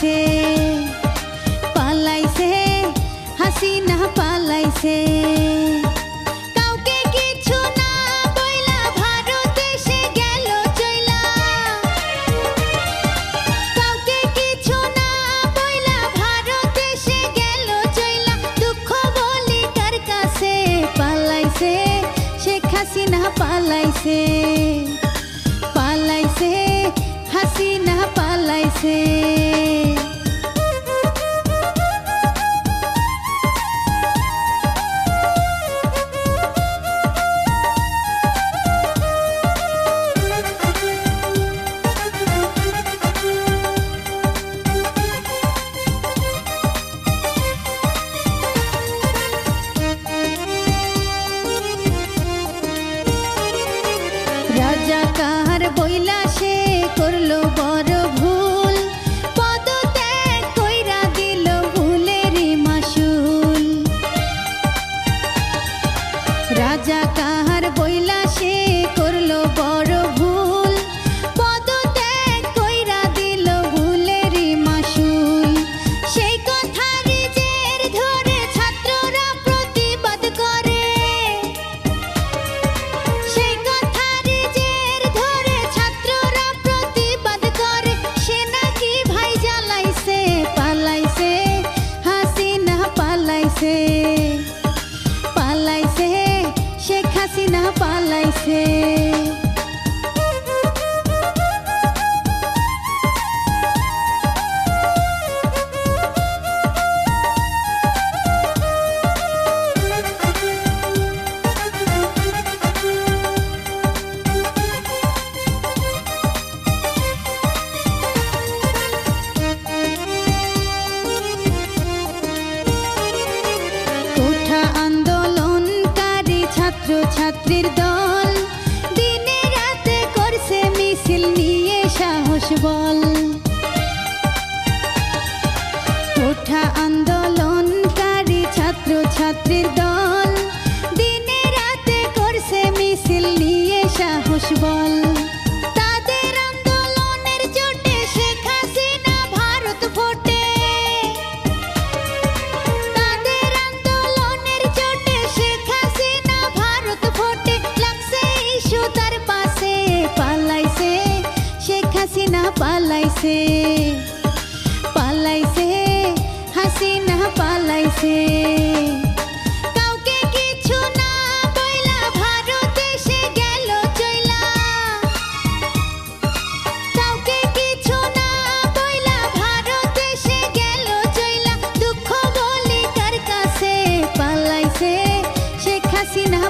পালাইছে পালাইছে হাসিনা পালাইছে কাউকে কিছু না বইলা ভারতে সে গেল চইলা কাউকে কিছু না বইলা ভারতে সে গেল চইলা দুঃখ বলি কার কাছে পালাইছে শেখ হাসিনা পালাইছে পালাইছে হাসিনা পালাইছে রাজাকার বইলা সে করলো বড় ভুল পদত্যাগ কইরা দিল ভুলেরই মাসুল রাজাকার বইলা সে করলো বড় ভুল পদত্যাগ কইরা দিল ভুলেরই মাসুল সেই কথারই জের ধরে ছাত্ররা প্রতিবাদ করে সেই কথারই জের ধরে ছাত্ররা প্রতিবাদ করে সে নাকি ভাই জ্বালাইছে পালাইছে হাসিনা পালাইছে পালাইছে শেখ হাসিনা পালাইছে কোঠা আন্দোলনকারী ছাত্র ছাত্রীর দল দিনে রাতে করছে মিছিল নিয়ে সাহস বল কোঠা আন্দোলনকারী ছাত্র ছাত্রীর দল দিনে রাতে করছে মিছিল নিয়ে সাহস বল তাদের আন্দোলনের জোটে শেখ হাসিনা ভারত ফোটে তাদের আন্দোলনের জোটে শেখ হাসিনা ভারত ফোটে লাগছে ইস্যু তার পাশে পালাইছে শেখ হাসিনা পালাইছে পালাইছে হাসিনা পালাইছে কাউকে কিছু না বইলা ভারতে সে গেল চইলা কাউকে কিছু না বইলা ভারতে সে গেল চইলা দুঃখ বলি কার কাছে পালাইছে শেখ হাসিনা